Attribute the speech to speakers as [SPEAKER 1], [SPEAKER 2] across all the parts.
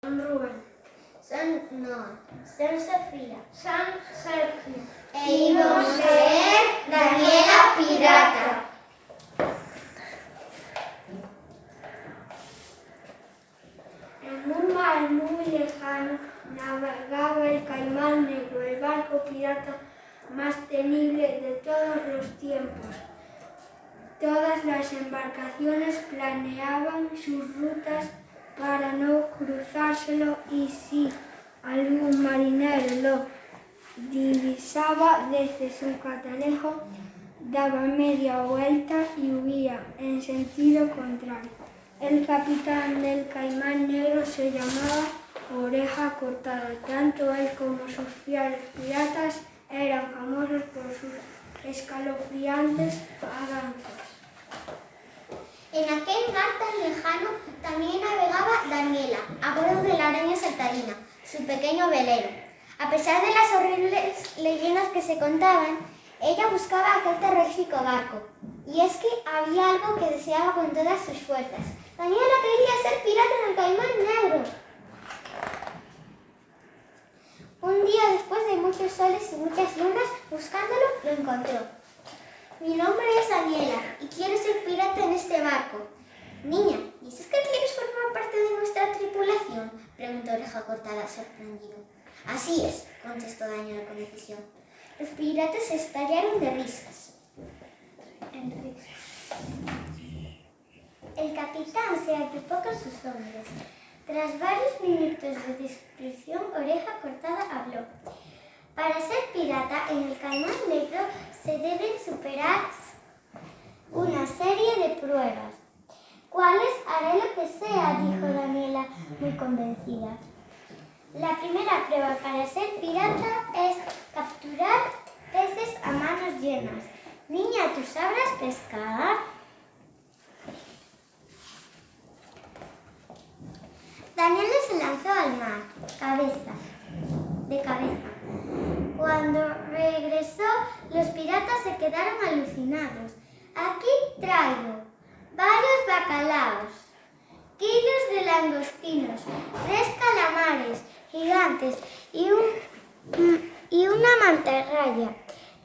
[SPEAKER 1] San Rubén,
[SPEAKER 2] San Noa, San Sofía,
[SPEAKER 1] San Sergio.
[SPEAKER 2] E íbamos a ser Daniela Pirata.
[SPEAKER 1] En un mar muy lejano navegaba el Caimán Negro, el barco pirata más temible de todos los tiempos. Todas las embarcaciones planeaban sus rutas para no cruzárselo y si algún marinero lo divisaba desde su catalejo, daba media vuelta y huía en sentido contrario. El capitán del Caimán Negro se llamaba Oreja Cortada. Tanto él como sus fieles piratas eran famosos por sus escalofriantes avances.
[SPEAKER 2] En aquel mar tan lejano también navegaba Daniela, a bordo de la araña saltarina, su pequeño velero. A pesar de las horribles leyendas que se contaban, ella buscaba aquel terrorífico barco. Y es que había algo que deseaba con todas sus fuerzas. Daniela quería ser pirata en el Caimán Negro. Un día, después de muchos soles y muchas lunas, buscándolo, lo encontró. Mi nombre es Daniela y quiero ser pirata en este barco. Niña, ¿dices que quieres formar parte de nuestra tripulación?, preguntó Oreja Cortada, sorprendido. Así es, contestó Daniela con decisión. Los piratas estallaron de risas. El capitán se agrupó con sus hombres. Tras varios minutos de discusión, Oreja Cortada habló. Para ser pirata en el Caimán Negro se deben superar una serie de pruebas. ¿Cuáles? Haré lo que sea, dijo Daniela, muy convencida. La primera prueba para ser pirata es capturar peces a manos llenas. Niña, ¿tú sabrás pescar? Daniela se lanzó al mar, de cabeza. Cuando regresó, los piratas se quedaron alucinados. Aquí traigo varios bacalaos, kilos de langostinos, 3 calamares gigantes y una mantarraya.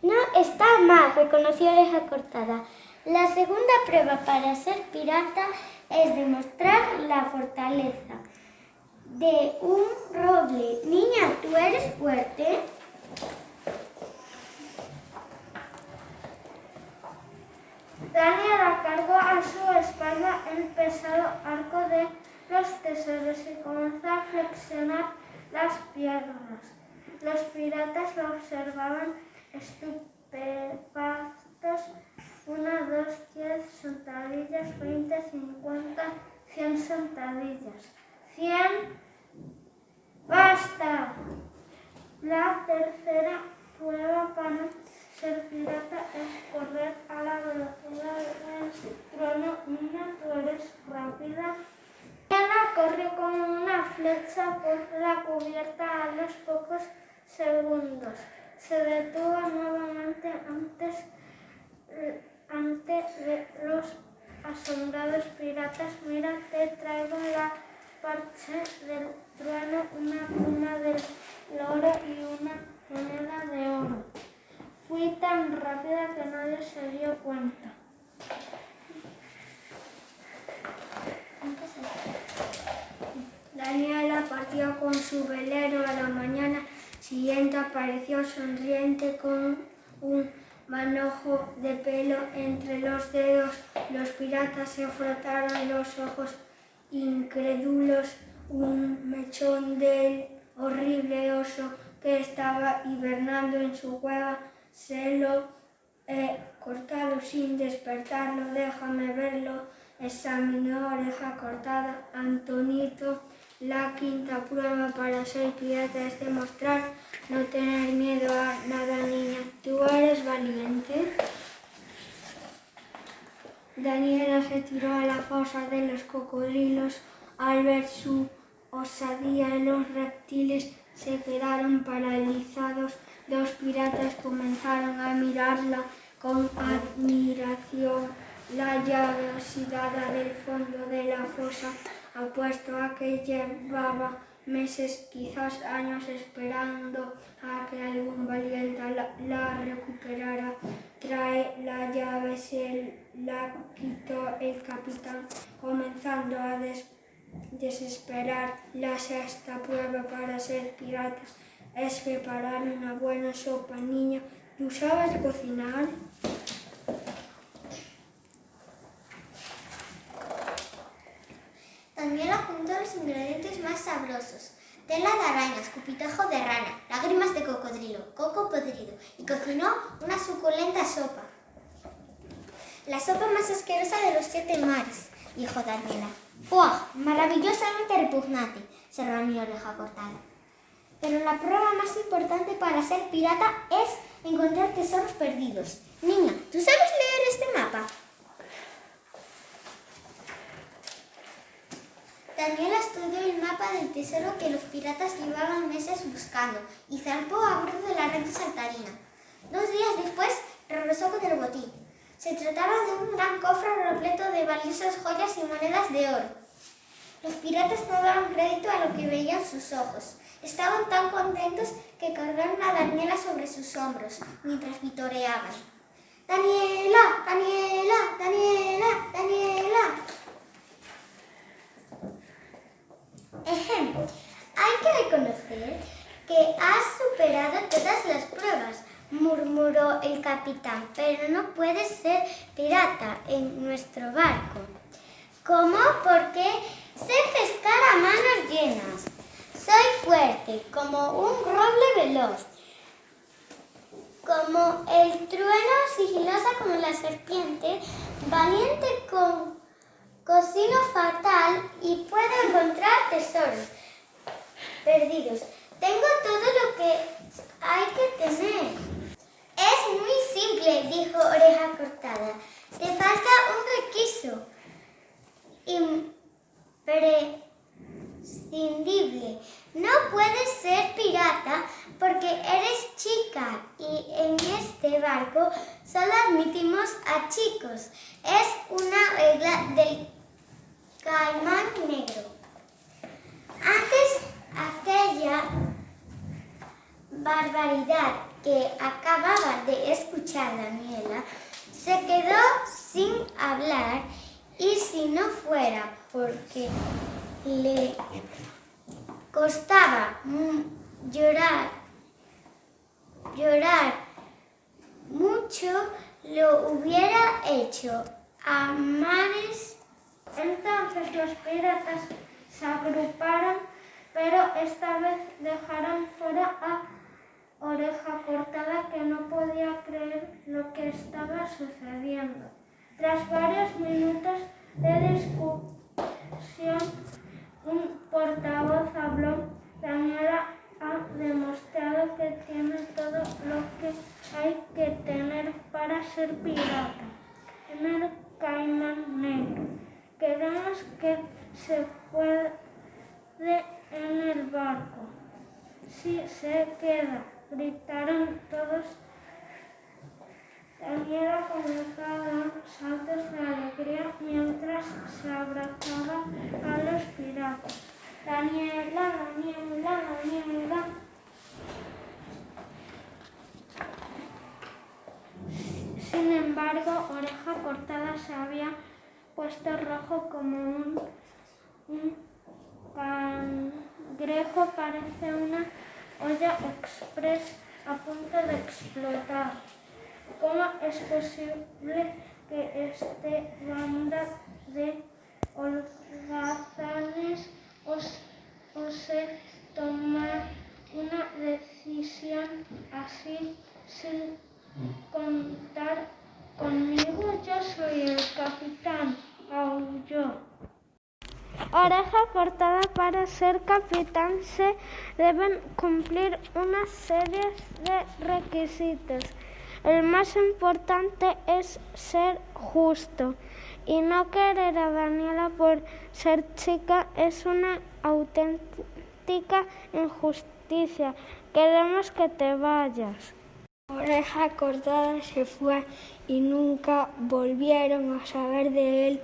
[SPEAKER 2] No está mal, reconoció Oreja Cortada. La segunda prueba para ser pirata es demostrar la fortaleza de un roble. Niña, ¿tú eres fuerte?
[SPEAKER 1] Daniela cargó a su espalda el pesado arco de los tesoros y comenzó a flexionar las piernas. Los piratas lo observaban estupefactos. 1, 2, 10 sentadillas, 20, 50, 100 sentadillas. 100. ¡Basta! La tercera prueba para ser pirata es correr a la velocidad del trueno. Niña, ¿tú eres rápida? Daniela corrió como una flecha por la cubierta a los pocos segundos. Se detuvo nuevamente ante los asombrados piratas. Mira, te traigo la parche del trueno, una pluma del loro y una moneda de oro. Fui tan rápida que nadie se dio cuenta. Daniela partió con su velero. A la mañana siguiente apareció sonriente con un manojo de pelo entre los dedos. Los piratas se frotaron los ojos incrédulos. Un mechón del horrible oso que estaba hibernando en su cueva se lo he cortado sin despertarlo. Déjame verlo, examinó Oreja Cortada. Antonito, la quinta prueba para ser pirata es demostrar no tener miedo a nada. Niña, ¿tú eres valiente? Daniela se tiró a la fosa de los cocodrilos. Al ver su osadía, los reptiles se quedaron paralizados. Los piratas comenzaron a mirarla con admiración. La llave oxidada del fondo de la fosa apuesto a que llevaba meses, quizás años, esperando a que algún valiente la recuperara. Trae la llave, se la quitó el capitán, comenzando a desesperar. La sexta prueba para ser pirata es preparar una buena sopa. Niña, ¿tú sabes cocinar?
[SPEAKER 2] Daniela juntó los ingredientes más sabrosos: tela de araña, escupitajo de rana, lágrimas de cocodrilo, coco podrido, y cocinó una suculenta sopa. La sopa más asquerosa de los 7 mares, dijo Daniela. ¡Buah! Maravillosamente repugnante, se reunió Oreja Cortada. Pero la prueba más importante para ser pirata es encontrar tesoros perdidos. Niña, ¿tú sabes leer este mapa? Daniela estudió el mapa del tesoro que los piratas llevaban meses buscando y zarpó a bordo de la red saltarina. 2 días después regresó con el botín. Se trataba de un gran cofre repleto de valiosas joyas y monedas de oro. Los piratas no daban crédito a lo que veían sus ojos. Estaban tan contentos que cargaron a Daniela sobre sus hombros mientras vitoreaban. ¡Daniela! ¡Daniela! ¡Daniela! ¡Daniela! Hay que reconocer que has superado todas las pruebas, murmuró el capitán, pero no puedes ser pirata en nuestro barco. ¿Cómo? Porque sé pescar a manos llenas. Soy fuerte, como un roble veloz, como el trueno, sigilosa como la serpiente, valiente con cocino fatal y puedo encontrar tesoros perdidos. Tengo todo lo que hay que tener. Es muy simple, dijo Oreja Cortada. Te falta un requisito imprescindible. No puedes ser pirata porque eres chica y en este barco solo admitimos a chicos. Es una regla del Caimán Negro. Antes, aquella barbaridad que acababa de escuchar Daniela se quedó sin hablar, y si no fuera porque le costaba llorar mucho, lo hubiera hecho a mares.
[SPEAKER 1] Entonces los piratas se agruparon, pero esta vez dejaron fuera a Oreja Cortada, que no podía creer lo que estaba sucediendo. Tras varios minutos de discusión, un portavoz habló. Daniela ha demostrado que tiene todo lo que hay que tener para ser pirata en el Caimán Negro. Queremos que se puede en el barco. Si se queda, gritaron todos. Daniela comenzó a dar saltos de alegría mientras se abrazaba a los piratas. Daniela, Daniela, Daniela. Sin embargo, Oreja Cortada se había puesto rojo como un cangrejo. Parece una olla express a punto de explotar. ¿Cómo es posible que esta banda de holgazanes ose tomar una decisión así sin contar conmigo? Yo soy el capitán, aulló Oreja Cortada. Para ser capitán se deben cumplir una serie de requisitos. El más importante es ser justo y no querer a Daniela por ser chica. Es una auténtica injusticia. Queremos que te vayas. Oreja Cortada se fue y nunca volvieron a saber de él,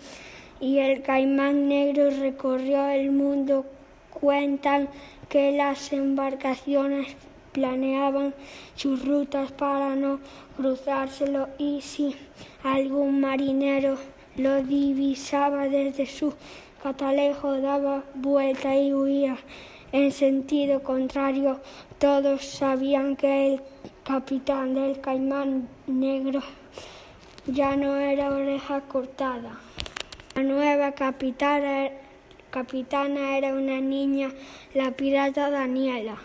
[SPEAKER 1] y el caimán negro recorrió el mundo. Cuentan que las embarcaciones planeaban sus rutas para no cruzárselo y si algún marinero lo divisaba desde su catalejo daba vuelta y huía en sentido contrario. Todos sabían que el capitán del caimán negro ya no era Oreja Cortada. La nueva capitana era una niña, la pirata Daniela.